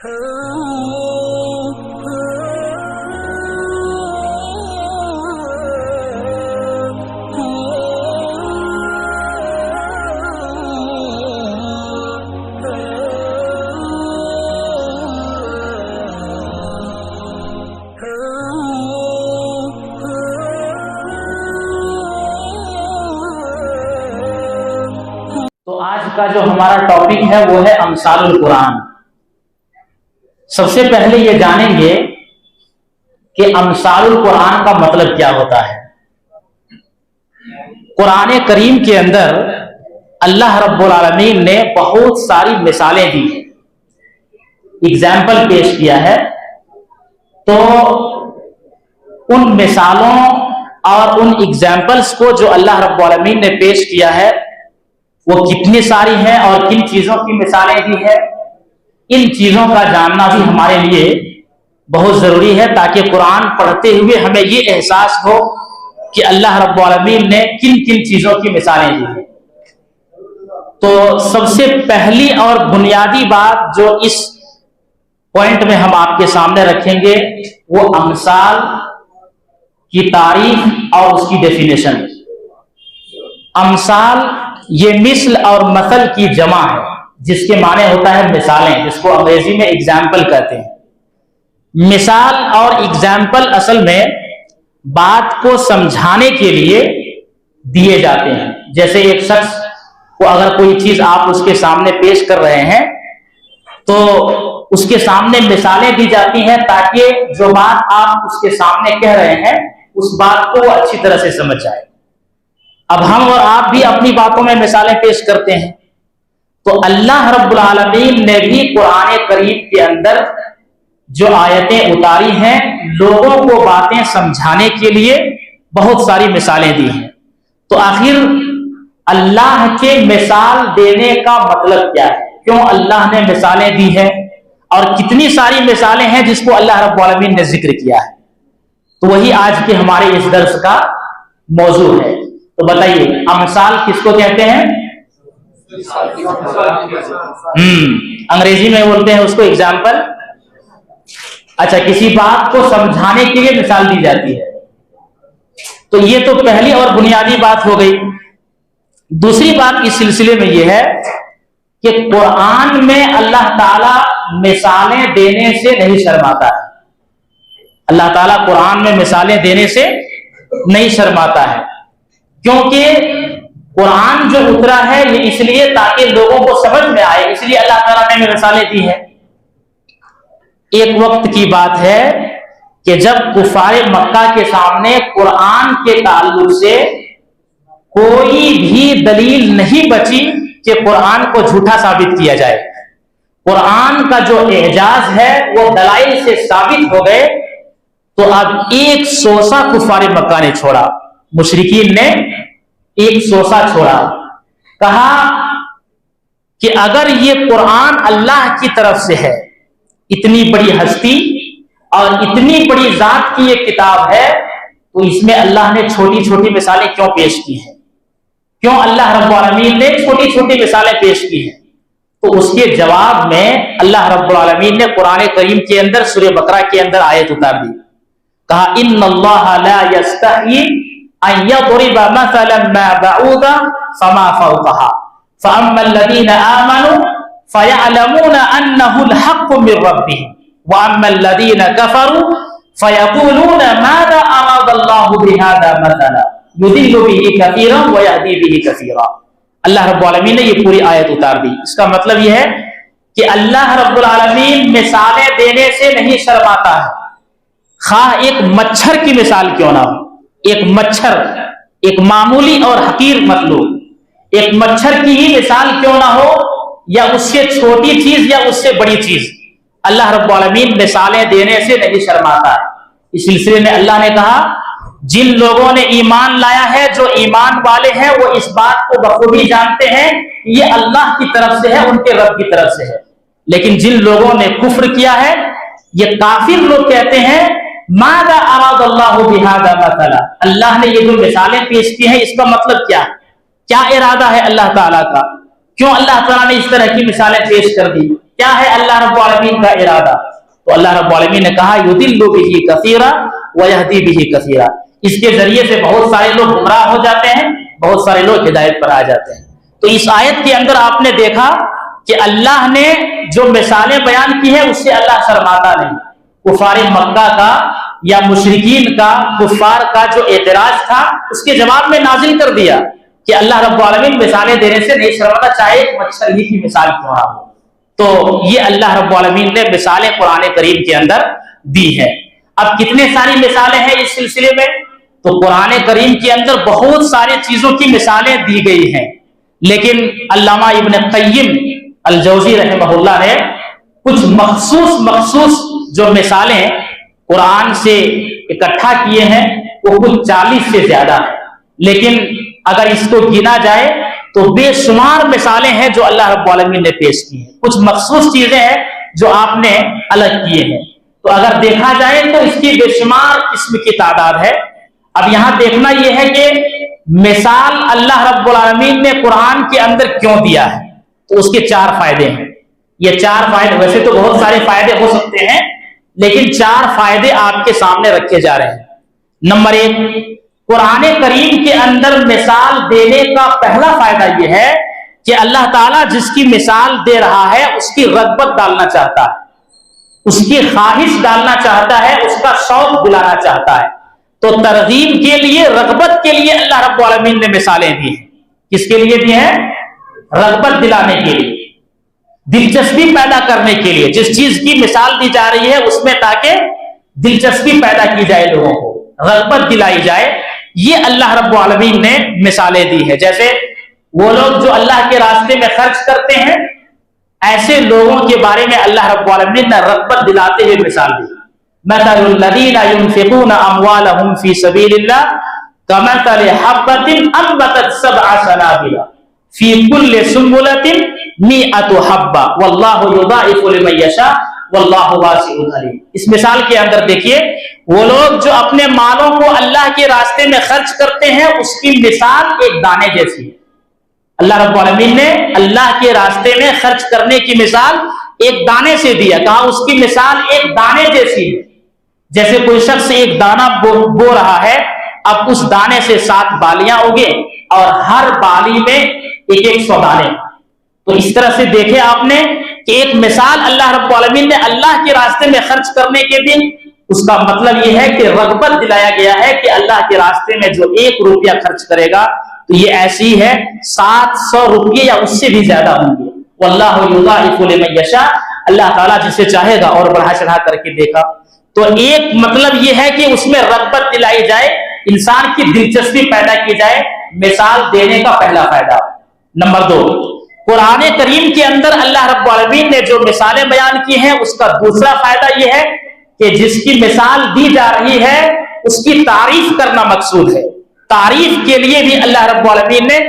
تو آج کا جو ہمارا ٹاپک ہے وہ ہے امثال القرآن۔ سب سے پہلے یہ جانیں گے کہ امثال القرآن کا مطلب کیا ہوتا ہے۔ قرآن کریم کے اندر اللہ رب العالمین نے بہت ساری مثالیں دی ہیں، اگزامپل پیش کیا ہے۔ تو ان مثالوں اور ان اگزامپلس کو جو اللہ رب العالمین نے پیش کیا ہے وہ کتنی ساری ہیں اور کن چیزوں کی مثالیں دی ہیں، ان چیزوں کا جاننا بھی ہمارے لیے بہت ضروری ہے، تاکہ قرآن پڑھتے ہوئے ہمیں یہ احساس ہو کہ اللہ رب العالمین نے کن کن چیزوں کی مثالیں دی ہیں۔ تو سب سے پہلی اور بنیادی بات جو اس پوائنٹ میں ہم آپ کے سامنے رکھیں گے وہ امثال کی تعریف اور اس کی ڈیفینیشن۔ امثال یہ مثل اور مثل کی جمع ہے، جس کے معنی ہوتا ہے مثالیں، جس کو انگریزی میں ایگزامپل کہتے ہیں۔ مثال اور ایگزامپل اصل میں بات کو سمجھانے کے لیے دیے جاتے ہیں۔ جیسے ایک شخص کو اگر کوئی چیز آپ اس کے سامنے پیش کر رہے ہیں تو اس کے سامنے مثالیں دی جاتی ہیں، تاکہ جو بات آپ اس کے سامنے کہہ رہے ہیں اس بات کو وہ اچھی طرح سے سمجھ جائے۔ اب ہم اور آپ بھی اپنی باتوں میں مثالیں پیش کرتے ہیں، تو اللہ رب العالمین نے بھی قرآن کریم کے اندر جو آیتیں اتاری ہیں لوگوں کو باتیں سمجھانے کے لیے بہت ساری مثالیں دی ہیں۔ تو آخر اللہ کے مثال دینے کا مطلب کیا ہے؟ کیوں اللہ نے مثالیں دی ہیں اور کتنی ساری مثالیں ہیں جس کو اللہ رب العالمین نے ذکر کیا ہے؟ تو وہی آج کے ہمارے اس درس کا موضوع ہے۔ تو بتائیے امثال کس کو کہتے ہیں؟ انگریزی میں بولتے ہیں اس کو ایگزامپل۔ اچھا، کسی بات کو سمجھانے کے لیے مثال دی جاتی ہے۔ تو یہ تو پہلی اور بنیادی بات ہو گئی۔ دوسری بات اس سلسلے میں یہ ہے کہ قرآن میں اللہ تعالیٰ مثالیں دینے سے نہیں شرماتا ہے۔ اللہ تعالیٰ قرآن میں مثالیں دینے سے نہیں شرماتا ہے، کیونکہ قرآن جو اترا ہے یہ اس لیے تاکہ لوگوں کو سمجھ میں آئے، اس لیے اللہ تعالیٰ نے مثالیں دی ہیں۔ ایک وقت کی بات ہے کہ جب کفار مکہ کے سامنے قرآن کے تعلق سے کوئی بھی دلیل نہیں بچی کہ قرآن کو جھوٹا ثابت کیا جائے۔ قرآن کا جو اعجاز ہے وہ دلائل سے ثابت ہو گئے، تو اب ایک سوسا کفار مکہ نے چھوڑا، مشرکین نے ایک سوسا چھوڑا۔ کہا کہ اگر یہ قرآن اللہ کی طرف سے ہے، اتنی بڑی ہستی اور اتنی بڑی ذات کی یہ کتاب ہے، تو اس میں اللہ نے چھوٹی چھوٹی مثالیں کیوں پیش کی ہیں؟ کیوں اللہ رب العالمین نے چھوٹی چھوٹی مثالیں پیش کی ہیں؟ تو اس کے جواب میں اللہ رب العالمین نے قرآن کریم کے اندر سورہ بقرہ کے اندر آیت اتار دی۔ کہا ان اللہ لا یستحیی ان یضرب مثلا ما بعوضا فما فوقها فاما الذین آمنوا فیعلمون انہ الحق من ربهم واما الذین کفروا فیقولون ماذا اراد اللہ بہذا مثلا یضل به کثیرا ویہدی به کثیرا۔ اللہ رب العالمین نے یہ پوری آیت اتار دی۔ اس کا مطلب یہ ہے کہ اللہ رب العالمین مثالیں دینے سے نہیں شرماتا ہے، خواہ ایک مچھر کی مثال کیوں نہ ہو۔ ایک مچھر، ایک معمولی اور حقیر مخلوق، ایک مچھر کی ہی مثال کیوں نہ ہو، یا اس سے چھوٹی چیز یا اس سے بڑی چیز، اللہ رب العالمین مثالیں دینے سے نہیں شرماتا ہے۔ اس سلسلے میں اللہ نے کہا جن لوگوں نے ایمان لایا ہے، جو ایمان والے ہیں، وہ اس بات کو بخوبی جانتے ہیں کہ یہ اللہ کی طرف سے ہے، ان کے رب کی طرف سے ہے۔ لیکن جن لوگوں نے کفر کیا ہے، یہ کافر لوگ کہتے ہیں ماذا اراد اللہ بہذا مثلا، اللہ نے یہ جو مثالیں پیش کی ہیں اس کا مطلب کیا ہے؟ کیا ارادہ ہے اللہ تعالیٰ کا؟ کیوں اللہ تعالیٰ نے اس طرح کی مثالیں پیش کر دی؟ کیا ہے اللہ رب العالمین کا ارادہ؟ تو اللہ رب العالمین نے کہا یضل بہ کثیرا ویہدی بہ کثیرا، اس کے ذریعے سے بہت سارے لوگ گمراہ ہو جاتے ہیں، بہت سارے لوگ ہدایت پر آ جاتے ہیں۔ تو اس آیت کے اندر آپ نے دیکھا کہ اللہ نے جو مثالیں بیان کی ہیں اس سے اللہ شرماتا نہیں۔ کفار مکہ کا یا مشرکین کا، کفار کا جو اعتراض تھا اس کے جواب میں نازل کر دیا کہ اللہ رب العالمین مثالیں دینے سے نہیں شرماتا، چاہے ایک مچھر ہی کی مثال کیوں نہ ہو۔ تو یہ اللہ رب العالمین نے مثالیں قرآن کریم کے اندر دی ہے۔ اب کتنے ساری مثالیں ہیں اس سلسلے میں؟ تو قرآن کریم کے اندر بہت ساری چیزوں کی مثالیں دی گئی ہیں، لیکن علامہ ابن قیم الجوزی رحمہ اللہ نے کچھ مخصوص جو مثالیں قرآن سے اکٹھا کیے ہیں وہ کچھ 40 سے زیادہ ہیں، لیکن اگر اس کو گنا جائے تو بے شمار مثالیں ہیں جو اللہ رب العالمین نے پیش کی ہیں۔ کچھ مخصوص چیزیں ہیں جو آپ نے الگ کیے ہیں، تو اگر دیکھا جائے تو اس کی بے شمار قسم کی تعداد ہے۔ اب یہاں دیکھنا یہ ہے کہ مثال اللہ رب العالمین نے قرآن کے اندر کیوں دیا ہے، تو اس کے 4 فائدے ہیں۔ یہ 4 فائدے، ویسے تو بہت سارے فائدے ہو سکتے ہیں لیکن 4 فائدے آپ کے سامنے رکھے جا رہے ہیں۔ نمبر 1، قرآن کریم کے اندر مثال دینے کا پہلا فائدہ یہ ہے کہ اللہ تعالیٰ جس کی مثال دے رہا ہے اس کی رغبت ڈالنا چاہتا ہے، اس کی خواہش ڈالنا چاہتا ہے، اس کا شوق دلانا چاہتا ہے۔ تو ترغیب کے لیے، رغبت کے لیے اللہ رب العالمین نے مثالیں دی ہیں۔ کس کے لیے دی ہیں؟ رغبت دلانے کے لیے، دلچسپی پیدا کرنے کے لیے۔ جس چیز کی مثال دی جا رہی ہے اس میں تاکہ دلچسپی پیدا کی جائے، لوگوں کو رغبت دلائی جائے، یہ اللہ رب العالمین نے مثالیں دی ہیں۔ جیسے وہ لوگ جو اللہ کے راستے میں خرچ کرتے ہیں، ایسے لوگوں کے بارے میں اللہ رب العالمین نے رغبت دلاتے ہوئے مثال دی۔ مثل الذین ينفقون اموالهم فی سبیل اللہ کمثل حبۃ انبتت 7 سنابل فی کل سنبلۃ 100 حبۃ واللہ یضاعف لمن یشاء واللہ واسع علیم۔ اس مثال کے اندر دیکھیے، وہ لوگ جو اپنے مالوں کو اللہ کے راستے میں خرچ کرتے ہیں اس کی مثال ایک دانے جیسی ہے۔ اللہ رب العالمین نے اللہ کے راستے میں خرچ کرنے کی مثال ایک دانے سے دیا، کہا اس کی مثال ایک دانے جیسی ہے۔ جیسے کوئی شخص ایک دانہ بو رہا ہے، اب اس دانے سے 7 بالیاں اگے اور ہر بالی میں ایک 100 دانے۔ تو اس طرح سے دیکھے آپ نے کہ ایک مثال اللہ رب العالمین نے اللہ کے راستے میں خرچ کرنے کے دن، اس کا مطلب یہ ہے کہ رغبت دلایا گیا ہے کہ اللہ کے راستے میں جو 1 روپیہ خرچ کرے گا تو یہ ایسی ہے 700 روپیے یا اس سے بھی زیادہ ہوں گے۔ واللہ یضاعف لمن یشاء، اللہ تعالیٰ جسے چاہے گا اور بڑھا چڑھا کر کے دیکھا۔ تو ایک مطلب یہ ہے کہ اس میں رغبت دلائی جائے، انسان کی دلچسپی پیدا کی جائے، مثال دینے کا پہلا فائدہ۔ نمبر 2، قرآن کریم کے اندر اللہ رب العالمین نے جو مثالیں بیان کی ہیں اس کا دوسرا فائدہ یہ ہے کہ جس کی مثال دی جا رہی ہے اس کی تعریف کرنا مقصود ہے۔ تعریف کے لیے بھی اللہ رب العالمین نے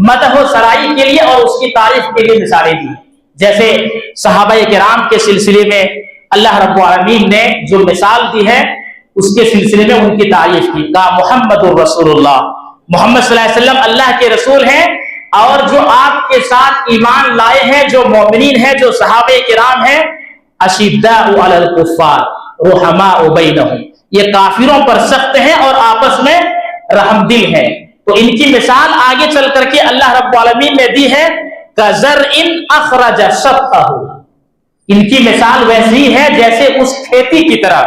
مدح و سرائی کے لیے اور اس کی تعریف کے لیے مثالیں دی۔ جیسے صحابہ کرام کے سلسلے میں اللہ رب العالمین نے جو مثال دی ہے اس کے سلسلے میں ان کی تعریف کی، کہا محمد الرسول اللہ، محمد صلی اللہ علیہ وسلم اللہ کے رسول ہیں، اور جو آپ کے ساتھ ایمان لائے ہیں، جو مومنین ہیں، جو صحابہ کرام ہیں، اشداء علی الکفار رحماء بینہم، یہ کافروں پر سخت ہیں اور آپس میں رحم دل ہیں۔ تو ان کی مثال آگے چل کر کے اللہ رب العالمین نے دی ہے کزرع اخرج شطہ، ان کی مثال ویسی ہے جیسے اس کھیتی کی طرح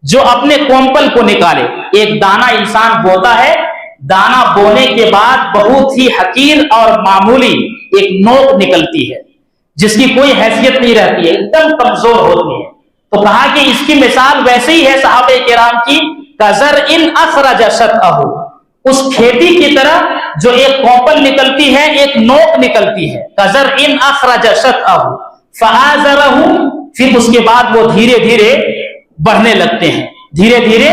جو اپنے کومپل کو نکالے۔ ایک دانہ انسان بوتا ہے، دانہ بونے کے بعد بہت ہی حقیر اور معمولی ایک نوک نکلتی ہے جس کی کوئی حیثیت نہیں رہتی ہے، ایک دم کمزور ہوتی ہے۔ تو کہا کہ اس کی مثال ویسے ہی ہے صحابہ کرام کی، کزرع اخرج شطہ، اس کھیتی کی طرح جو ایک کومپل نکلتی ہے، ایک نوک نکلتی ہے، کزرع اخرج شطہ فآزرہ، پھر اس کے بعد وہ دھیرے دھیرے بڑھنے لگتے ہیں، دھیرے دھیرے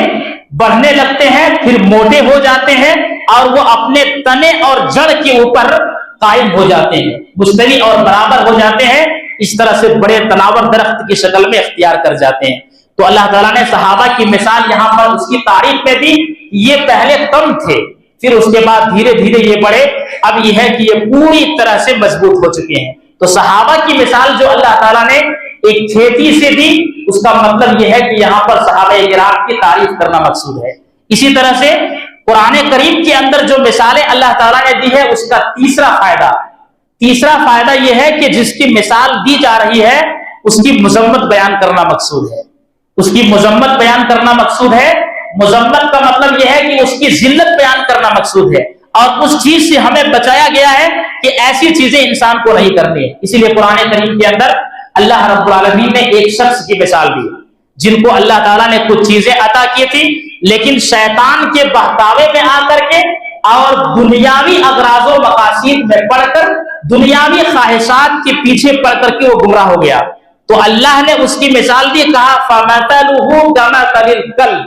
بڑھنے لگتے ہیں، پھر موٹے ہو جاتے ہیں اور وہ اپنے تنے اور جڑ کے اوپر قائم ہو جاتے ہیں، مستوی اور برابر ہو جاتے ہیں، اس طرح سے بڑے تناور درخت کی شکل میں اختیار کر جاتے ہیں۔ تو اللہ تعالیٰ نے صحابہ کی مثال یہاں پر اس کی تعریف میں دی، یہ پہلے کم تھے، پھر اس کے بعد دھیرے دھیرے یہ بڑھے، اب یہ ہے کہ یہ پوری طرح سے مضبوط ہو چکے ہیں۔ تو صحابہ کی مثال جو اللہ تعالیٰ نے ایک کھیتی سے دی، اس کا مطلب یہ ہے کہ یہاں پر صحابہ کرام کی تعریف کرنا مقصود ہے۔ اسی طرح سے قرآن کریم کے اندر جو مثالیں اللہ تعالیٰ نے دی ہے، اس کا تیسرا فائدہ یہ ہے کہ جس کی مثال دی جا رہی ہے اس کی مذمت بیان کرنا مقصود ہے، اس کی مذمت بیان کرنا مقصود ہے۔ مذمت کا مطلب یہ ہے کہ اس کی ذلت بیان کرنا مقصود ہے، اور اس چیز سے ہمیں بچایا گیا ہے کہ ایسی چیزیں انسان کو نہیں کرنی ہے۔ اسی لیے قرآن کریم کے اندر اللہ رب العالمین نے ایک شخص کی مثال دی جن کو اللہ تعالیٰ نے کچھ چیزیں عطا کی تھی، لیکن شیطان کے بہکاوے میں آ کر کے اور دنیاوی اغراض و مقاصد میں پڑ کر، دنیاوی خواہشات کے پیچھے پڑ کر کے وہ گمراہ ہو گیا۔ تو اللہ نے اس کی مثال دی، کہا فَمَثَلُهُ كَمَثَلِ الْكَلْبِ،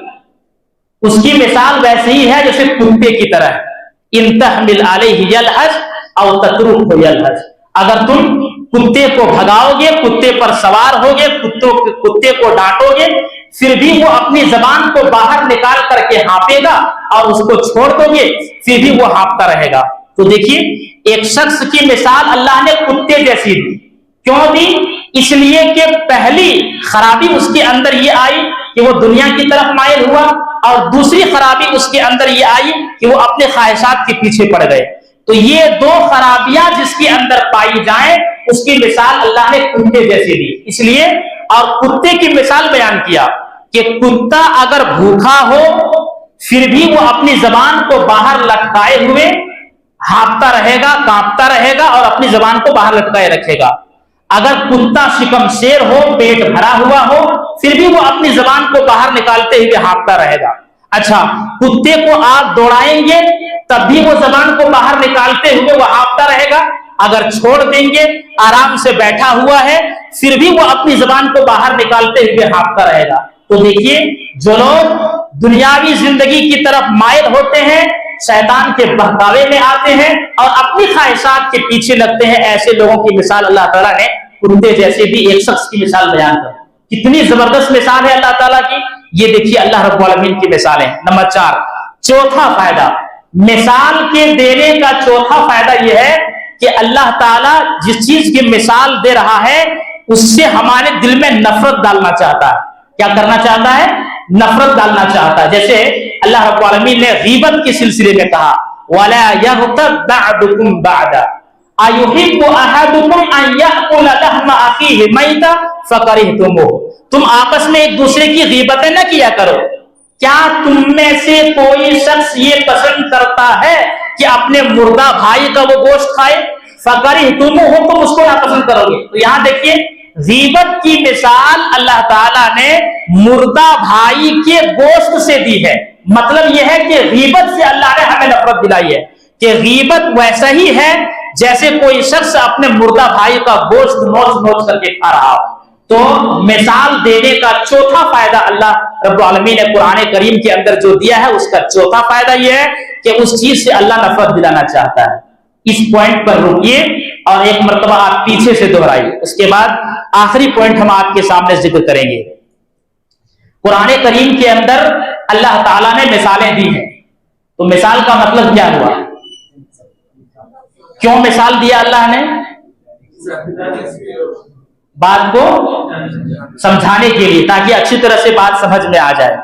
اس کی مثال ویسے ہی ہے جیسے کتے کی طرح، ان تحمل علیہ یلحظ او تترکہ یلحظ، اگر تم کتے کو بھگاؤ گے، کتے پر سوار ہوگے، کتے کو ڈانٹو گے، پھر بھی وہ اپنی زبان کو باہر نکال کر کے ہانپے گا، اور اس کو چھوڑ دو گے پھر بھی وہ ہانپتا رہے گا۔ تو دیکھیے ایک شخص کی مثال اللہ نے کتے جیسی دی، کیوں دی؟ اس لیے کہ پہلی خرابی اس کے اندر یہ آئی کہ وہ دنیا کی طرف مائل ہوا، اور دوسری خرابی اس کے اندر یہ آئی کہ وہ اپنے خواہشات کے پیچھے پڑ گئے۔ تو یہ دو خرابیاں جس کے اندر پائی جائیں اس کی مثال اللہ نے کتے جیسی دی، اس لیے اور کتے کی مثال بیان کیا کہ کتا اگر بھوکا ہو پھر بھی وہ اپنی زبان کو باہر لٹکائے ہوئے ہانپتا رہے گا، کانپتا رہے گا اور اپنی زبان کو باہر لٹکائے رکھے گا۔ اگر کتا شکم شیر ہو، پیٹ بھرا ہوا ہو، پھر بھی وہ اپنی زبان کو باہر نکالتے ہوئے ہانپتا رہے گا۔ اچھا، کتے کو آپ دوڑائیں گے تب بھی وہ زبان کو باہر نکالتے ہوئے وہ ہانپتا رہے گا، اگر چھوڑ دیں گے آرام سے بیٹھا ہوا ہے پھر بھی وہ اپنی زبان کو باہر نکالتے ہوئے ہانپتا رہے گا۔ تو دیکھیے جو لوگ دنیاوی زندگی کی طرف مائل ہوتے ہیں، شیطان کے بہکاوے میں آتے ہیں اور اپنی خواہشات کے پیچھے لگتے ہیں، ایسے لوگوں کی مثال اللہ تعالیٰ نے کتے جیسے بھی ایک شخص کی مثال بیان کر۔ کتنی زبردست مثال ہے اللہ تعالیٰ کی، یہ دیکھیے اللہ رب العالمین کی مثالیں۔ نمبر 4، چوتھا فائدہ، مثال کے دینے کا چوتھا فائدہ یہ ہے کہ اللہ تعالیٰ جس چیز کی مثال دے رہا ہے اس سے ہمارے دل میں نفرت ڈالنا چاہتا ہے۔ کیا کرنا چاہتا ہے؟ نفرت ڈالنا چاہتا ہے۔ جیسے اللہ رب العالمین نے غیبت کے سلسلے میں کہا وَلَا يَغْتَبْ بَعْضُكُمْ بَعْضًا أَيُحِبُّ أَحَدُكُمْ أَن يَأْكُلَ لَحْمَ أَخِيهِ مَيْتًا فَكَرِهْتُمُوهُ، تم آپس میں ایک دوسرے کی غیبتیں نہ کیا کرو۔ کیا تم میں سے کوئی شخص یہ پسند کرتا ہے کہ اپنے مردہ بھائی کا وہ گوشت کھائے؟ فَكَرِهْتُمُوهُ، تم اس کو ناپسند کرو گے۔ تو یہاں دیکھیے غیبت کی مثال اللہ تعالیٰ نے مردہ بھائی کے گوشت سے دی ہے۔ مطلب یہ ہے کہ غیبت سے اللہ نے ہمیں نفرت دلائی ہے کہ غیبت ویسا ہی ہے جیسے کوئی شخص اپنے مردہ بھائی کا گوشت نوچ نوچ کر کے کھا رہا ہو۔ تو مثال دینے کا چوتھا فائدہ اللہ رب العالمین نے قرآن کریم کے اندر جو دیا ہے اس کا چوتھا فائدہ یہ ہے کہ اس چیز سے اللہ نفرت دلانا چاہتا ہے۔ اس پوائنٹ پر رکیے اور ایک مرتبہ آپ پیچھے سے دہرائیے، اس کے بعد آخری پوائنٹ ہم آپ کے سامنے ذکر کریں گے۔ قرآن کریم کے اندر اللہ تعالیٰ نے مثالیں دی ہیں، تو مثال کا مطلب کیا ہوا؟ کیوں مثال دیا اللہ نے؟ بات کو سمجھانے کے لیے، تاکہ اچھی طرح سے بات سمجھ میں آ جائے۔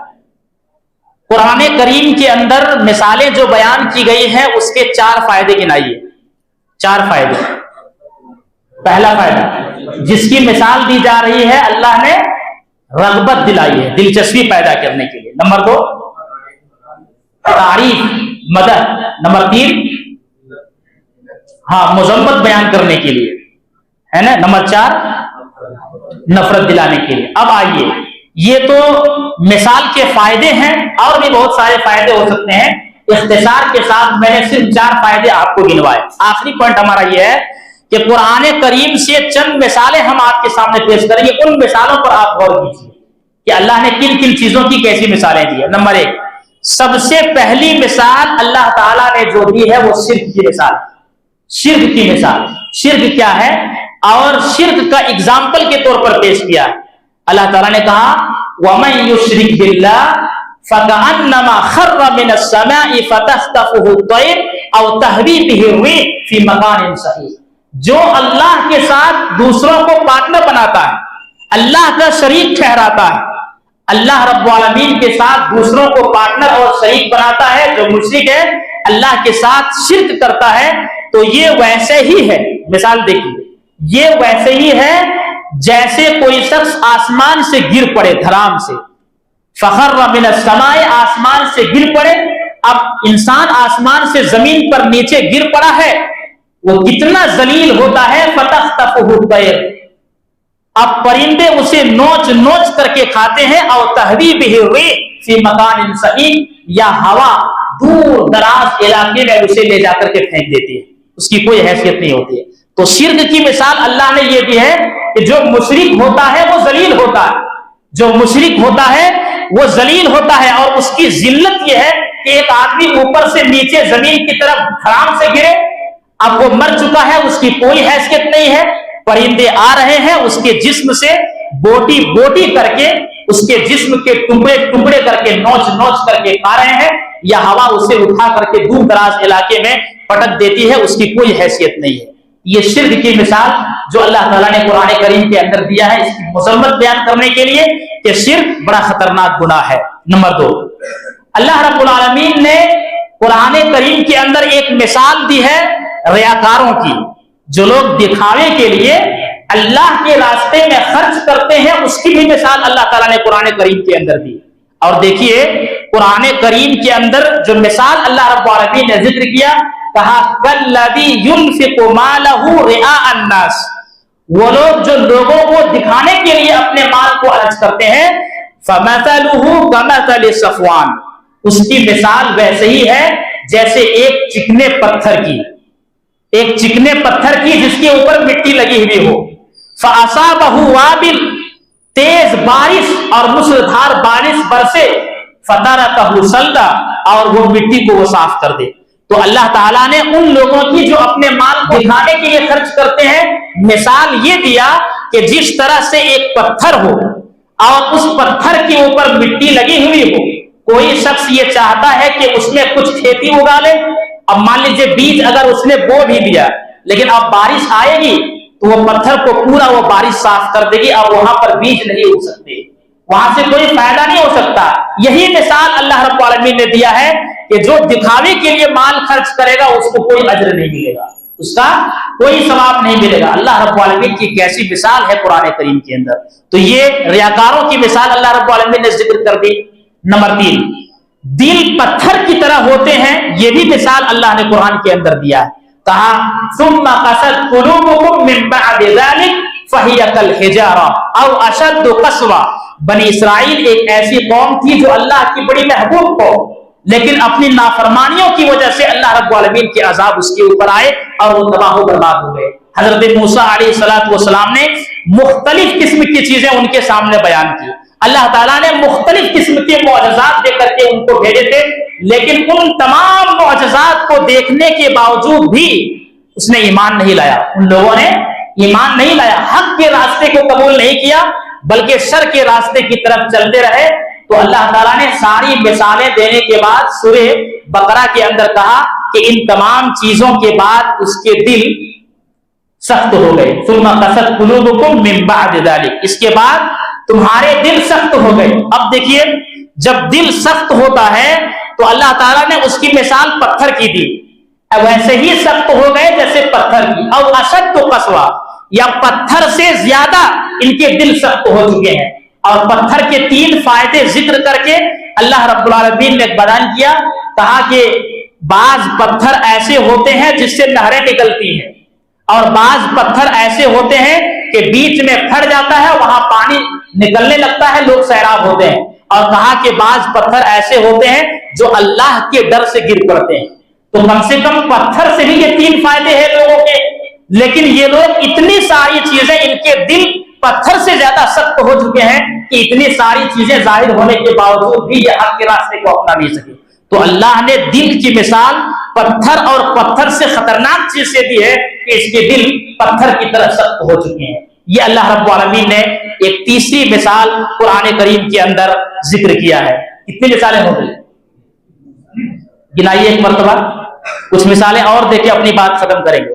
قرآن کریم کے اندر مثالیں جو بیان کی گئی ہیں اس کے 4 فائدے گنائیے۔ 4 فائدے۔ پہلا فائدہ، جس کی مثال دی جا رہی ہے اللہ نے رغبت دلائی ہے، دلچسپی پیدا کرنے کے لیے۔ نمبر 2، تعریف، مدد۔ نمبر 3، مذمت بیان کرنے کے لیے، ہے نا۔ نمبر 4، نفرت دلانے کے لیے۔ اب آئیے، یہ تو مثال کے فائدے ہیں، اور بھی بہت سارے فائدے ہو سکتے ہیں، اختصار کے ساتھ میں نے صرف 4 فائدے آپ کو گنوائے۔ آخری پوائنٹ ہمارا یہ ہے کہ قرآن کریم سے چند مثالیں ہم آپ کے سامنے پیش کریں گے، ان مثالوں پر آپ غور کیجیے کہ اللہ نے کن کن چیزوں کی کیسی مثالیں دی ہیں۔ نمبر 1، سب سے پہلی مثال اللہ تعالیٰ نے جو دی ہے وہ شرک کی مثال۔ شرک کی مثال، شرک کیا ہے اور شرک کا اگزامپل کے طور پر پیش کیا ہے۔ اللہ تعالیٰ نے کہا وَمَن يُشْرِكْ بِاللَّهِ فَكَأَنَّمَا خَرَّ مِنَ السَّمَاءِ فَتَخْطَفُهُ الطَّيْرُ أَوْ تَهْوِي بِهِ الرِّيحُ فِي مَكَانٍ صَحِيحٍ۔ جو اللہ کے ساتھ دوسروں کو پارٹنر بناتا ہے، اللہ کا شریک ٹھہراتا ہے، اللہ رب العالمین کے ساتھ دوسروں کو پارٹنر اور شریک بناتا ہے، جو مشرک ہے اللہ کے ساتھ شرک کرتا ہے، تو یہ ویسے ہی ہے، مثال دیکھیے، یہ ویسے ہی ہے جیسے کوئی شخص آسمان سے گر پڑے دھڑام سے، فخر من السماء، آسمان سے گر پڑے. اب انسان آسمان سے زمین پر نیچے گر پڑا ہے، وہ کتنا ذلیل ہوتا ہے، فتخطفه الطير، اب پرندے اسے نوچ نوچ کر کے کھاتے ہیں، اور تهوي به الريح في مكان سحيق، یا ہوا دور دراز علاقے میں اسے لے جا کر کے پھینک دیتی ہے، اس کی کوئی حیثیت نہیں ہوتی ہے. تو شرک کی مثال اللہ نے یہ دی ہے کہ جو مشرک ہوتا ہے وہ ذلیل ہوتا ہے، جو مشرک ہوتا ہے وہ ذلیل ہوتا ہے، اور اس کی ذلت یہ ہے کہ ایک آدمی اوپر سے نیچے زمین کی طرف دھڑام سے گرے، اب وہ مر چکا ہے، اس کی کوئی حیثیت نہیں ہے، پرندے آ رہے ہیں اس کے جسم سے بوٹی بوٹی کر کے، اس کے جسم کے ٹکڑے ٹکڑے کر کے نوچ نوچ کر کے کھا رہے ہیں، یا ہوا اسے اٹھا کر کے دور دراز علاقے میں پٹک دیتی ہے، اس کی کوئی حیثیت نہیں ہے. یہ شرک کی مثال جو اللہ تعالیٰ نے قرآن کریم کے اندر دیا ہے، اس کی مذمت بیان کرنے کے لیے کہ شرک بڑا خطرناک گناہ ہے. نمبر 2، اللہ رب العالمین نے قرآن کریم کے اندر ایک مثال دی ہے ریاکاروں کی، جو لوگ دکھاوے کے لیے اللہ کے راستے میں خرچ کرتے ہیں، اس کی بھی مثال اللہ تعالیٰ نے قرآن کریم کے اندر دی. اور دیکھیے قرآن کریم کے اندر جو مثال اللہ رب العالمین نے ذکر کیا، کہا کالذی ينفق مالہ رئاء الناس، وہ لوگ جو لوگوں کو دکھانے کے لیے اپنے مال کو خرچ کرتے ہیں، فمثلہ کمثل صفوان، اس کی مثال ویسے ہی ہے جیسے ایک چکنے پتھر کی، ایک چکنے پتھر کی جس کے اوپر مٹی لگی ہوئی ہو، فاصابہ وابل، تیز بارش اور موسلادھار بارش برسے، فترکہ صلدا، اور وہ مٹی کو وہ صاف کر دے. تو اللہ تعالیٰ نے ان لوگوں کی جو اپنے مال کو دکھانے کے لیے خرچ کرتے ہیں مثال یہ دیا کہ جس طرح سے ایک پتھر ہو اور اس پتھر کے اوپر مٹی لگی ہوئی ہو، کوئی شخص یہ چاہتا ہے کہ اس میں کچھ کھیتی اگا لے، اب مان لیجیے بیج اگر اس نے بو بھی دیا، لیکن اب بارش آئے گی تو وہ پتھر کو پورا وہ بارش صاف کر دے گی، اب وہاں پر بیج نہیں اگ سکتے، وہاں سے کوئی فائدہ نہیں ہو سکتا. یہی مثال اللہ رب العالمین نے دیا ہے کہ جو دکھاوے کے لیے مال خرچ کرے گا اس کو کوئی اجر نہیں ملے گا، اس کا کوئی ثواب نہیں ملے گا. اللہ رب العالمین کی کیسی مثال ہے قرآن کریم کے اندر. تو یہ ریاکاروں کی مثال اللہ رب العالمین نے ذکر کر دی. نمبر 3، دل پتھر کی طرح ہوتے ہیں، یہ بھی مثال اللہ نے قرآن کے اندر دیا ہے. کہا ثم قست قلوبکم من بعد ذلک فہی کالحجارہ او اشد قسوہ. بنی اسرائیل ایک ایسی قوم تھی جو اللہ کی بڑی محبوب قوم، لیکن اپنی نافرمانیوں کی وجہ سے اللہ رب العالمین کے عذاب اس کے اوپر آئے اور وہ تباہ و برباد ہو گئے. حضرت موسیٰ علیہ السلام نے مختلف قسم کی چیزیں ان کے سامنے بیان کی، اللہ تعالیٰ نے مختلف قسم کے معجزات دے کر کے ان کو بھیجے تھے، لیکن ان تمام معجزات کو دیکھنے کے باوجود بھی اس نے ایمان نہیں لایا. ان لوگوں نے ایمان نہیں لایا، حق کے راستے کو قبول نہیں کیا بلکہ شر کے راستے کی طرف چلتے رہے. تو اللہ تعالیٰ نے ساری مثالیں دینے کے بعد سورہ بقرہ کے اندر کہا کہ ان تمام چیزوں کے بعد اس کے دل سخت ہو گئے. ثم قست قلوبکم من بعد ذلک، اس کے بعد تمہارے دل سخت ہو گئے. اب دیکھیے جب دل سخت ہوتا ہے تو اللہ تعالیٰ نے اس کی مثال پتھر کی دی، ویسے ہی سخت ہو گئے جیسے پتھر کی. او اشد قسوہ، یا پتھر سے زیادہ ان کے دل سخت ہو چکے ہیں. اور پتھر کے 3 فائدے ذکر کر کے اللہ رب العالمین نے بیان کیا. کہا کہ بعض پتھر ایسے ہوتے ہیں جس سے نہریں نکلتی ہیں، اور بعض پتھر ایسے ہوتے ہیں کہ بیچ میں پھٹ جاتا ہے، وہاں پانی نکلنے لگتا ہے، لوگ سیراب ہوتے ہیں. اور کہا کہ بعض پتھر ایسے ہوتے ہیں جو اللہ کے ڈر سے گر پڑتے ہیں. تو کم سے کم پتھر سے بھی یہ 3 فائدے ہیں لوگوں کے، لیکن یہ لوگ اتنی ساری چیزیں، ان کے دل پتھر سے زیادہ سخت ہو چکے ہیں کہ اتنی ساری چیزیں ظاہر ہونے کے باوجود بھی یہ حق کے راستے کو اپنا نہیں سکے. تو اللہ نے دل کی مثال پتھر اور پتھر سے خطرناک چیز سے دی ہے کہ اس کے دل پتھر کی طرح سخت ہو چکے ہیں. یہ اللہ رب العالمین نے ایک تیسری مثال قرآن کریم کے اندر ذکر کیا ہے. کتنی مثالیں ہو گئی گنائیے ایک مرتبہ، کچھ مثالیں اور دے کے اپنی بات ختم کریں گے.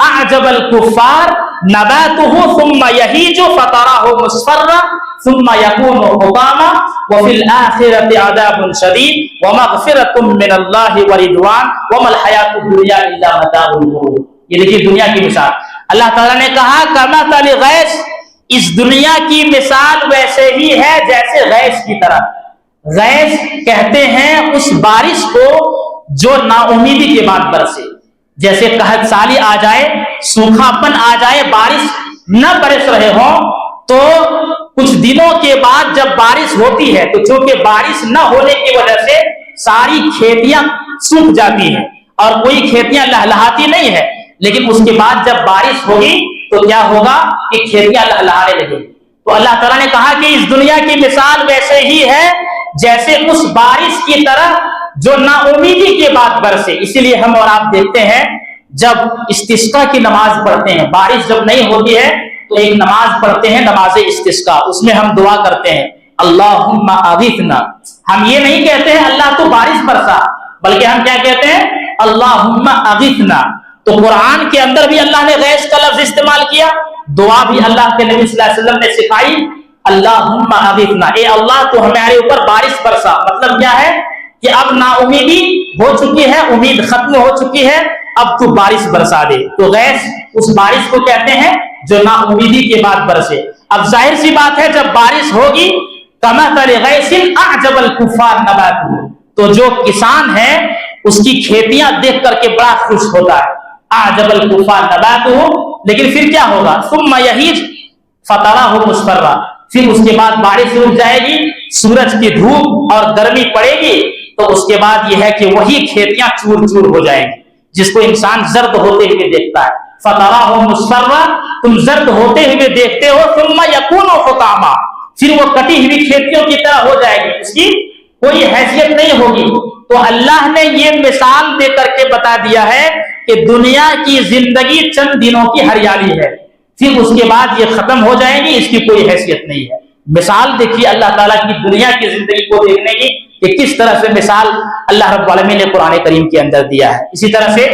اعجب الکفار نباتہ ثم یہیج فتراه مصفرا ثم یکون حطاما وفی الآخرۃ عذاب شدید ومغفرۃ من اللہ ورضوان وما الحیاۃ الدنیا الا متاع الغرور. یہ دیکھیے دنیا کی مثال. اللہ تعالیٰ نے کہا کمثل غیث، اس دنیا کی مثال ویسے ہی ہے جیسے غیث کی طرح. غیث کہتے ہیں اس بارش کو جو نا امیدی کے بعد برسے. جیسے قحط سالی آ جائے، سوکھا پن آ جائے، بارش نہ برس رہے ہوں، تو کچھ دنوں کے بعد جب بارش ہوتی ہے تو چونکہ بارش نہ ہونے کی وجہ سے ساری کھیتیاں سوکھ جاتی ہیں اور کوئی کھیتیاں لہلہاتی نہیں ہے. لیکن اس کے بعد جب بارش ہوگی تو کیا ہوگا کہ کھیتیاں لہلہانے لگیں. تو اللہ تعالیٰ نے کہا کہ اس دنیا کی مثال ویسے ہی ہے جیسے اس بارش کی طرح جو نا امیدی کے بعد برسے. اسی لیے ہم اور آپ دیکھتے ہیں جب استسقا کی نماز پڑھتے ہیں، بارش جب نہیں ہوتی ہے تو ایک نماز پڑھتے ہیں، نماز استسقا. اس میں ہم دعا کرتے ہیں اللہم اغثنا. ہم یہ نہیں کہتے ہیں اللہ تو بارش برسا، بلکہ ہم کیا کہتے ہیں اللہم اغثنا. تو قرآن کے اندر بھی اللہ نے غیث کا لفظ استعمال کیا. دعا بھی اللہ کے نبی صلی اللہ علیہ وسلم نے سکھائی اللہم اغثنا، اے اللہ تو ہمارے اوپر بارش برسا. مطلب کیا ہے کہ اب نا امیدی ہو چکی ہے، امید ختم ہو چکی ہے، اب تو بارش برسا دے. تو غیث اس بارش کو کہتے ہیں جو نا امیدی کے بعد برسے. اب ظاہر سی بات ہے جب بارش ہوگی کمثل غیث اعجب الکفار نباتہ، تو جو کسان ہے اس کی کھیتیاں دیکھ کر کے بڑا خوش ہوتا ہے. اعجب الکفار نباتہ، لیکن پھر کیا ہوگا ثم یہیج فتراه مصفرا، پھر اس کے بعد بارش رک جائے گی، سورج کی دھوپ اور گرمی پڑے گی، تو اس کے بعد یہ ہے کہ وہی کھیتیاں چور چور ہو جائیں گی جس کو انسان زرد ہوتے ہوئے دیکھتا ہے. فتراه مصفرا، تم زرد ہوتے ہوئے دیکھتے ہو. ثم یکون حطاما، پھر وہ کٹی ہوئی کھیتیوں کی طرح ہو جائے گی، اس کی کوئی حیثیت نہیں ہوگی. تو اللہ نے یہ مثال دے کر کے بتا دیا ہے کہ دنیا کی زندگی چند دنوں کی ہریالی ہے، پھر اس کے بعد یہ ختم ہو جائے گی، اس کی کوئی حیثیت نہیں ہے. مثال دیکھیے اللہ تعالیٰ کی دنیا کی زندگی کو دیکھنے کی کہ کس طرح سے مثال اللہ رب العالمین نے قرآن کریم کے اندر دیا ہے. اسی طرح سے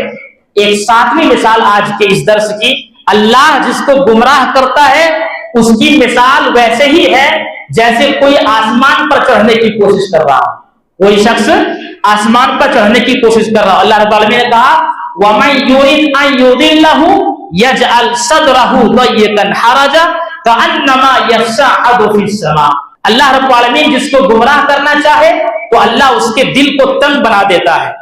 ایک ساتویں مثال آج کے اس درس کی، اللہ جس کو گمراہ کرتا ہے اس کی مثال ویسے ہی ہے جیسے کوئی آسمان پر چڑھنے کی کوشش کر رہا ہو. کوئی شخص آسمان پر چڑھنے کی کوشش کر رہا ہو. اللہ رب العالمین نے کہا وَمَن يُرِدْ أَن يُضِلَّهُ يَجْعَلْ صَدْرَهُ ضَيِّقًا حَرَجًا كَأَنَّمَا يَصَّعَّدُ فِي السَّمَاءِ. اللہ رب العالمین جس کو گمراہ کرنا چاہے تو اللہ اس کے دل کو تنگ بنا دیتا ہے.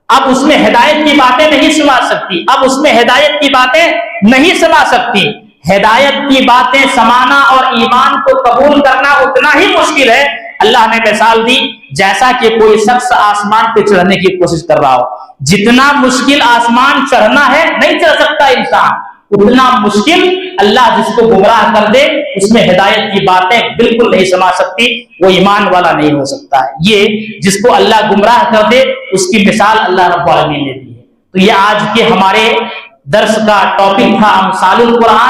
اب اس میں ہدایت کی باتیں نہیں سنا سکتی، اب اس میں ہدایت کی باتیں نہیں سنا سکتی. ہدایت کی باتیں سمانا اور ایمان کو قبول کرنا اتنا ہی مشکل ہے. اللہ نے مثال دی جیسا کہ کوئی شخص آسمان پہ چڑھنے کی کوشش کر رہا ہو. جتنا مشکل آسمان چڑھنا ہے نہیں چڑھ سکتا انسان، اتنا مشکل اللہ جس کو گمراہ کر دے اس میں ہدایت کی باتیں بالکل نہیں سما سکتی، وہ ایمان والا نہیں ہو سکتا ہے. یہ جس کو اللہ گمراہ کر دے اس کی مثال اللہ رب العالمین نے دی ہے. تو یہ آج کے ہمارے درس کا ٹاپک تھا امثال القرآن.